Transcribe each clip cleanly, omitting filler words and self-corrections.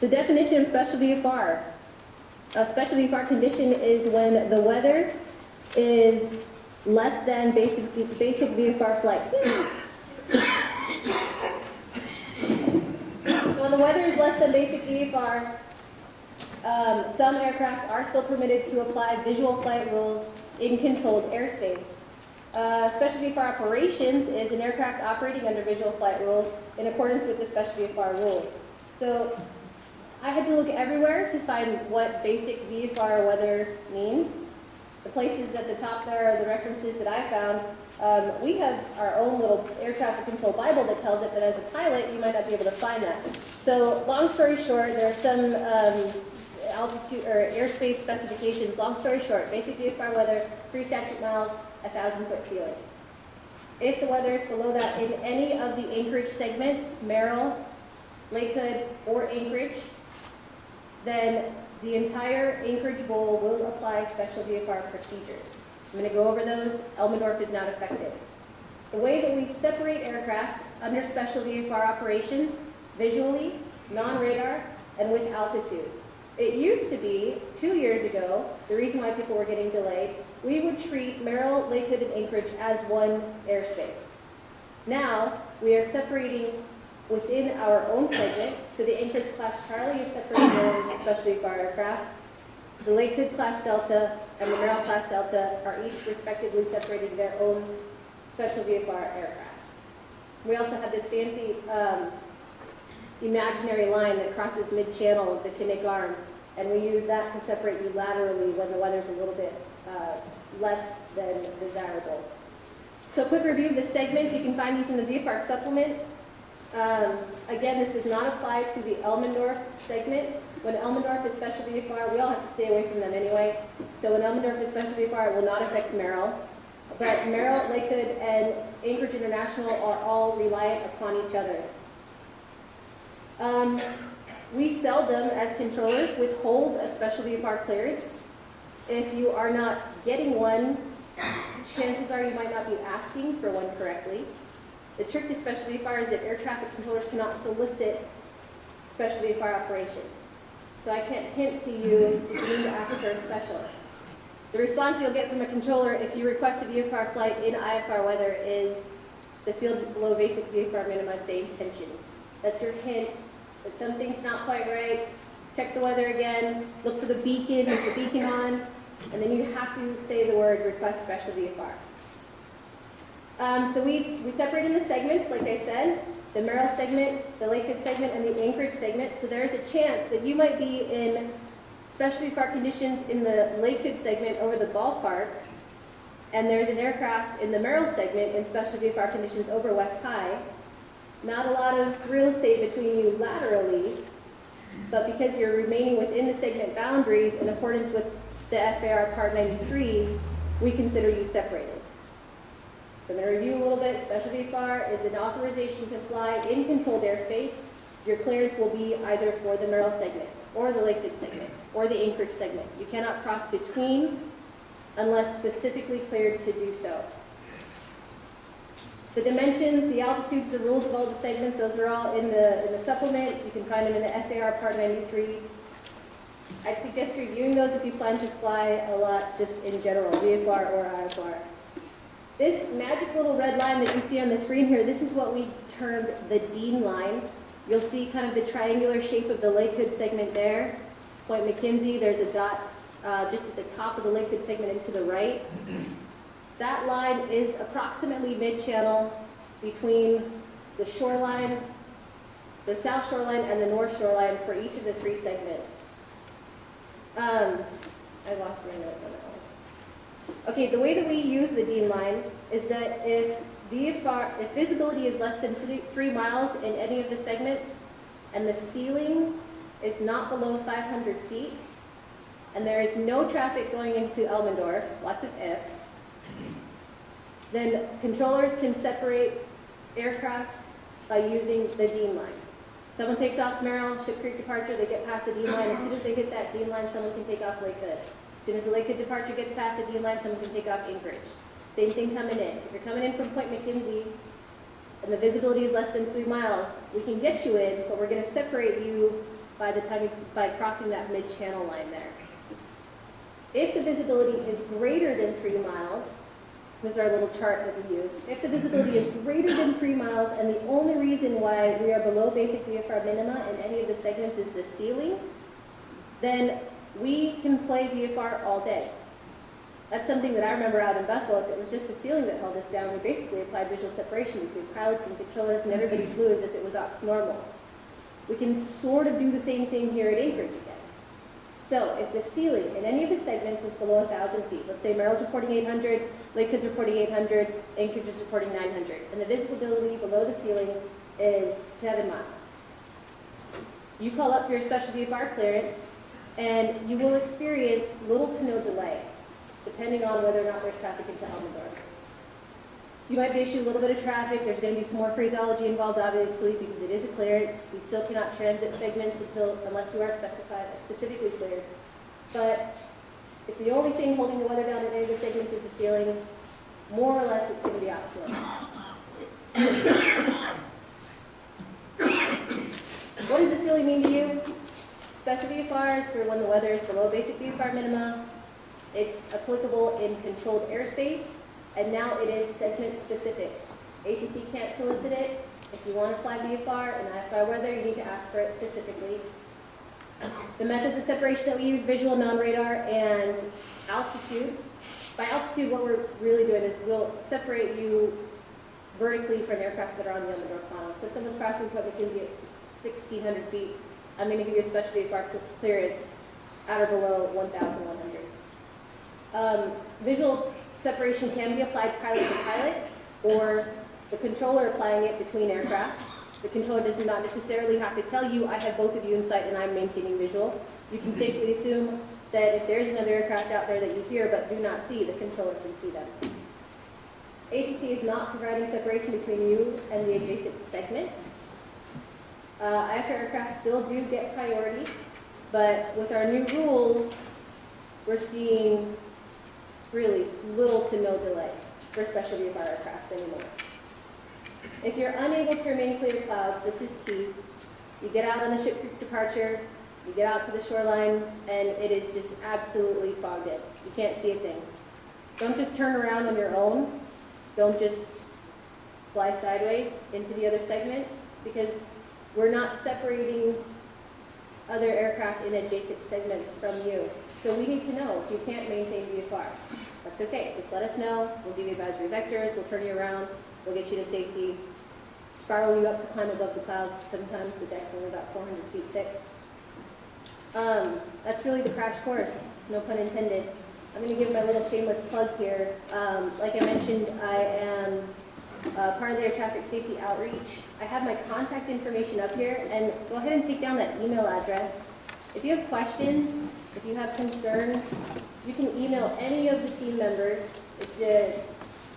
The definition of special VFR. A special VFR condition is when the weather is less than basic VFR flight. So when the weather is less than basic VFR, some aircraft are still permitted to apply visual flight rules in controlled airspace. Special VFR operations is an aircraft operating under visual flight rules in accordance with the special VFR rules. So I had to look everywhere to find what basic VFR weather means. The places at the top there are the references that I found. We have our own little air traffic control Bible that tells it, but as a pilot, you might not be able to find that. So long story short, there are some altitude or airspace specifications. Long story short, basic VFR weather, 3 statute miles, 1,000-foot ceiling. If the weather is below that in any of the Anchorage segments, Merrill, Lake Hood, or Anchorage, then the entire Anchorage Bowl will apply special VFR procedures. I'm going to go over those. Elmendorf is not affected. The way that we separate aircraft under special VFR operations, visually, non-radar, and with altitude. It used to be, 2 years ago, the reason why people were getting delayed, we would treat Merrill, Lake Hood, and Anchorage as one airspace. Now, we are separating within our own segment. So the Anchorage class Charlie is separated in special VFR aircraft. The Lake Hood class Delta and the Merrill class Delta are each respectively separated in their own special VFR aircraft. We also have this fancy imaginary line that crosses mid-channel with the Kinnick arm, and we use that to separate you laterally when the weather's a little bit less than desirable. So a quick review of the segments. You can find these in the VFR supplement. Again, this does not apply to the Elmendorf segment. When Elmendorf is special VFR, we all have to stay away from them anyway. So when Elmendorf is special VFR, it will not affect Merrill. But Merrill, Lake Hood, and Anchorage International are all reliant upon each other. We seldom, as controllers, withhold a special VFR clearance. If you are not getting one, chances are you might not be asking for one correctly. The trick to special VFR is that air traffic controllers cannot solicit special VFR operations. So I can't hint to you if you need to ask for a special. The response you'll get from a controller if you request a VFR flight in IFR weather is the field is below basic VFR minimum, same tensions. That's your hint that something's not quite right. Check the weather again, look for the beacon, is the beacon on? And then you have to say the word request special VFR. So we separated the segments, like I said, the Merrill segment, the Lake Hood segment, and the Anchorage segment. So there's a chance that you might be in special VFR conditions in the Lake Hood segment over the ballpark, and there's an aircraft in the Merrill segment in special VFR conditions over West High. Not a lot of real estate between you laterally, but because you're remaining within the segment boundaries in accordance with the FAR Part 93, we consider you separated. So I'm going to review a little bit. Special VFR is an authorization to fly in controlled airspace. Your clearance will be either for the Merrill segment, or the Lake Hood segment, or the Anchorage segment. You cannot cross between unless specifically cleared to do so. The dimensions, the altitudes, the rules of all the segments, those are all in the supplement. You can find them in the FAR Part 93. I'd suggest reviewing those if you plan to fly a lot just in general, VFR or IFR. This magic little red line that you see on the screen here, this is what we termed the Dean line. You'll see kind of the triangular shape of the Lake Hood segment there. Point McKenzie, there's a dot just at the top of the Lake Hood segment and to the right. That line is approximately mid-channel between the shoreline, the south shoreline, and the north shoreline for each of the 3 segments. I lost my notes on that one. Okay, the way that we use the Dean line is that if visibility is less than 3 miles in any of the segments, and the ceiling is not below 500 feet, and there is no traffic going into Elmendorf, lots of ifs, then controllers can separate aircraft by using the Dean line. Someone takes off Merrill, Ship Creek departure, they get past the Dean line. As soon as they hit that Dean line, someone can take off Lake Hood. As soon as the Lake Hood departure gets past the Dean line, someone can take off Anchorage. Same thing coming in. If you're coming in from Point McKenzie and the visibility is less than 3 miles, we can get you in, but we're going to separate you by crossing that mid-channel line there. If the visibility is greater than 3 miles, this is our little chart that we use. If the visibility is greater than 3 miles and the only reason why we are below basic VFR minima in any of the segments is the ceiling, then we can play VFR all day. That's something that I remember out in Bethel. If it was just the ceiling that held us down, we basically applied visual separation between pilots and controllers, and everybody flew as if it was ops normal. We can sort of do the same thing here at Anchorage again. So if the ceiling in any of the segments is below 1,000 feet, let's say Merrill's reporting 800, Lake Hood's reporting 800, Anchorage is reporting 900, and the visibility below the ceiling is 7 miles. You call up your special VFR clearance, and you will experience little to no delay, depending on whether or not there's traffic into Elmendorf. You might be issued a little bit of traffic. There's going to be some more phraseology involved, obviously, because it is a clearance. We still cannot transit segments unless you are specifically cleared. But if the only thing holding the weather down in any of the segments is the ceiling, more or less it's going to be optional. What does this really mean to you? Special VFR is for when the weather is below basic VFR minima. It's applicable in controlled airspace, and now it is segment specific. ATC can't solicit it. If you want to fly VFR and IFI weather, you need to ask for it specifically. The methods of separation that we use, visual, non-radar, and altitude. By altitude, what we're really doing is we'll separate you vertically from aircraft that are on the Elmendorf funnel. So if someone's crossing Point McKenzie at 1,600 feet, I'm going to give you a special VFR clearance at or below 1,100. Visual separation can be applied pilot to pilot, or the controller applying it between aircraft. The controller does not necessarily have to tell you, I have both of you in sight and I'm maintaining visual. You can safely assume that if there's another aircraft out there that you hear but do not see, the controller can see them. ATC is not providing separation between you and the adjacent segment. IFR aircraft still do get priority, but with our new rules, we're seeing really little to no delay for special VFR aircraft anymore. If you're unable to remain clear of clouds, this is key. You get out on the ship creek departure, you get out to the shoreline, and it is just absolutely fogged in. You can't see a thing. Don't just turn around on your own. Don't just fly sideways into the other segments, because we're not separating other aircraft in adjacent segments from you. So we need to know if you can't maintain VFR. That's okay. Just let us know. We'll give you advisory vectors. We'll turn you around. We'll get you to safety. Spiral you up to climb above the clouds. Sometimes the deck's only about 400 feet thick. That's really the crash course. No pun intended. I'm going to give my little shameless plug here. Like I mentioned, I am part of the air traffic safety outreach. I have my contact information up here, and go ahead and take down that email address. If you have questions, if you have concerns, you can email any of the team members. It's a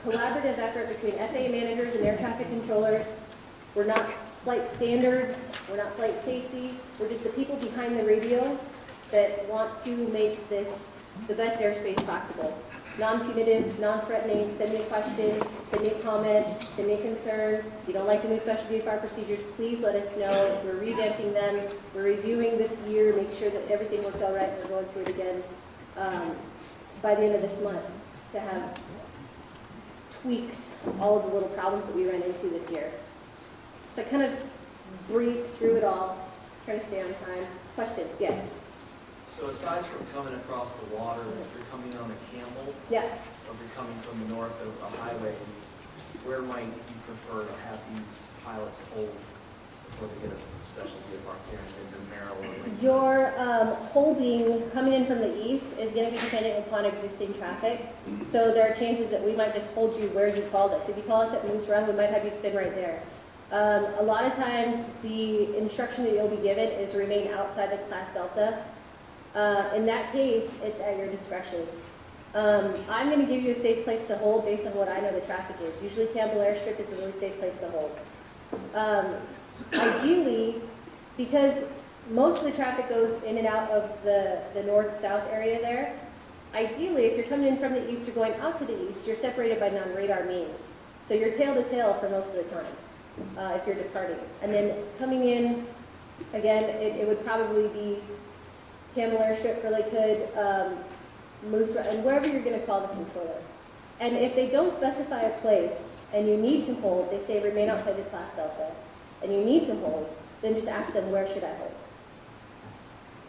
collaborative effort between FAA managers and air traffic controllers. We're not flight standards, we're not flight safety, we're just the people behind the radio that want to make this the best airspace possible. Non-punitive, non-threatening. Send me a question, send me a comment, send me a concern. If you don't like the new special VFR procedures, please let us know. We're revamping them. We're reviewing this year, make sure that everything worked all right. We're going through it again by the end of this month to have tweaked all of the little problems that we ran into this year. So I kind of breezed through it all, trying to stay on time. Questions? Yes? So aside from coming across the water, if you're coming on a camel, Yeah. or if you're coming from the north of a highway, where might you prefer to have these pilots hold before they get a special VFR clearance in Merrill or Lincoln? Your holding coming in from the east is going to be dependent upon existing traffic. So there are chances that we might just hold you where you called us. If you call us at Moose Run, we might have you spin right there. A lot of times the instruction that you'll be given is remain outside the class delta. In that case, it's at your discretion. I'm going to give you a safe place to hold based on what I know the traffic is. Usually Campbell Airstrip is a really safe place to hold. Ideally, because most of the traffic goes in and out of the north-south area there, ideally, if you're coming in from the east or going out to the east, you're separated by non-radar means. So you're tail to tail for most of the time if you're departing. And then coming in Again, it would probably be Camel Airstrip for Lake Hood, Moose, and wherever you're gonna call the controller. And if they don't specify a place and you need to hold, they say remain outside the class delta, and you need to hold, then just ask them, where should I hold?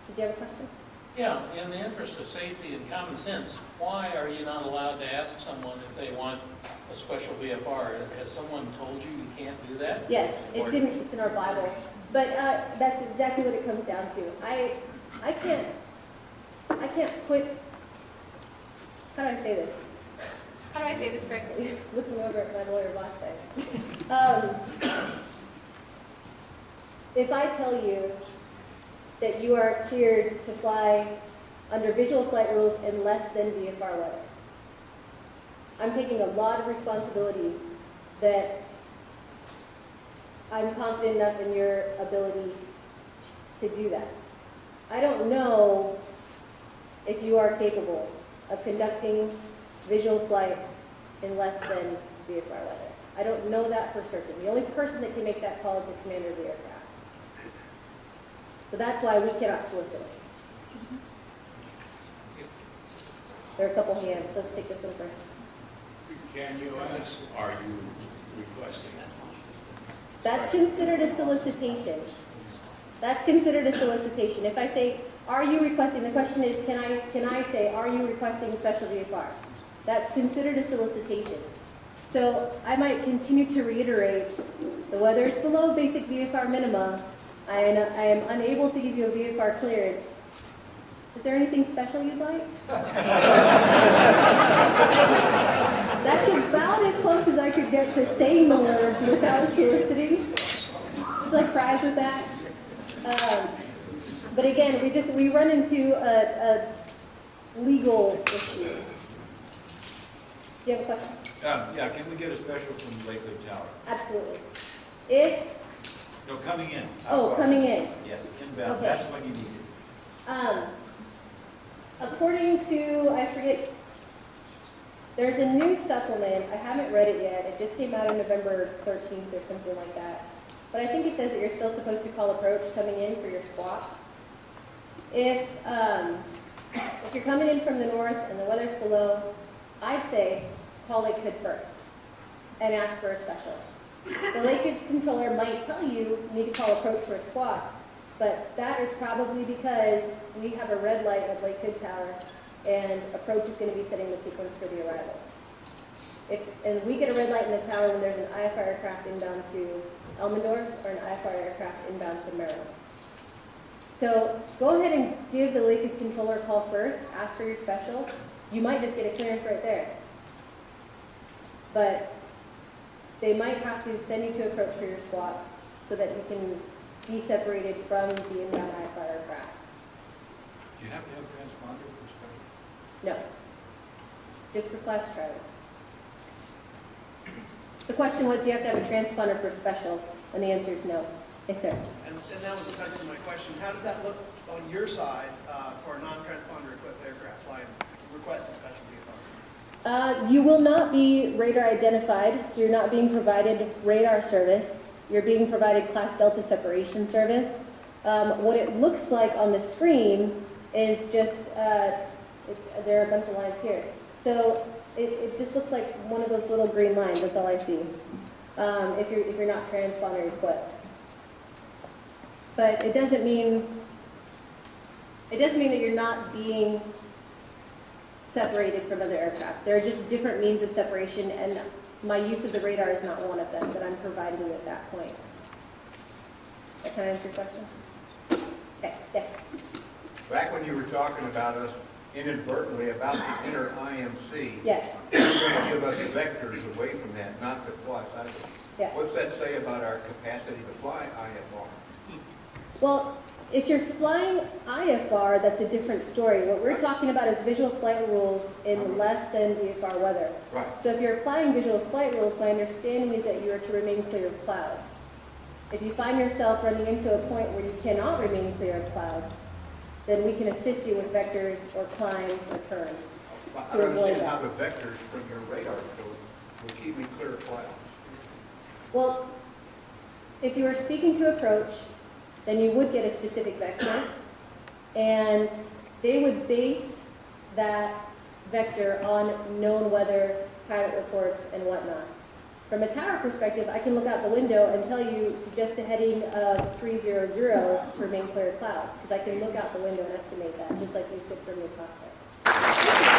Did you have a question? Yeah, in the interest of safety and common sense, why are you not allowed to ask someone if they want a special VFR? Has someone told you you can't do that? Yes, it's in our Bible, but that's exactly what it comes down to. I can't put, how do I say this? How do I say this correctly? Looking over at my lawyer boss there. If I tell you that you are cleared to fly under visual flight rules in less than VFR weather, I'm taking a lot of responsibility that I'm confident enough in your ability to do that. I don't know if you are capable of conducting visual flight in less than VFR weather. I don't know that for certain. The only person that can make that call is the commander of the aircraft. So that's why we cannot solicit it. There are a couple hands. Let's take this one first. Can you ask, are you requesting? That's considered a solicitation. That's considered a solicitation. If I say, are you requesting, the question is, can I say, are you requesting special VFR? That's considered a solicitation. So I might continue to reiterate, the weather is below basic VFR minima. I am unable to give you a VFR clearance. Is there anything special you'd like? That's about as close as I could get to saying the words without soliciting. Would you like fries with that? But again, we run into a legal issue. Do you have a question? Yeah, can we get a special from Lakewood Tower? Absolutely. No, coming in. Coming in. Yes, inbound, Okay. that's when you need it. According to, I forget, there's a new supplement. I haven't read it yet. It just came out on November 13th or something like that. But I think it says that you're still supposed to call approach coming in for your squawk. If you're coming in from the north and the weather's below, I'd say call Lake Hood first and ask for a special. The Lake Hood controller might tell you need to call approach for a squawk, but that is probably because we have a red light at Lake Hood Tower and approach is going to be setting the sequence for the arrivals. And we get a red light in the tower when there's an IFR aircraft inbound to Elmendorf or an IFR aircraft inbound to Maryland. So go ahead and give the Lake Hood controller a call first, ask for your special. You might just get a clearance right there. But they might have to send you to approach for your squawk so that you can be separated from the inbound IFR aircraft. Do you have to have a transponder for special? No. Just for class travel. The question was, do you have to have a transponder for special? And the answer is no. Yes, sir. And that was essentially my question. How does that look on your side for a non-transponder equipped aircraft flying, requesting special VFR? You will not be radar identified, so you're not being provided radar service. You're being provided Class Delta separation service. What it looks like on the screen is just, there are a bunch of lines here. So it just looks like one of those little green lines, that's all I see, if you're not transponder equipped. But it doesn't mean that you're not being separated from other aircraft. There are just different means of separation, and my use of the radar is not one of them that I'm providing you at that point. Can I answer your question? Okay, yeah. Back when you were talking about us inadvertently about the inner IMC, Yes, you're going to give us vectors away from that, not to fly sideways. yeah. What's that say about our capacity to fly IFR? Well, if you're flying IFR, that's a different story. What we're talking about is visual flight rules in less than VFR weather. Right. So if you're applying visual flight rules, my understanding is that you are to remain clear of clouds. If you find yourself running into a point where you cannot remain clear of clouds, then we can assist you with vectors or climbs or turns. I don't understand how the vectors from your radar code will keep me clear of clouds. Well, if you are speaking to approach then you would get a specific vector. And they would base that vector on known weather, pilot reports, and whatnot. From a tower perspective, I can look out the window and tell you, suggest a heading of 300 for main clear clouds, because I can look out the window and estimate that, just like you could from your cockpit.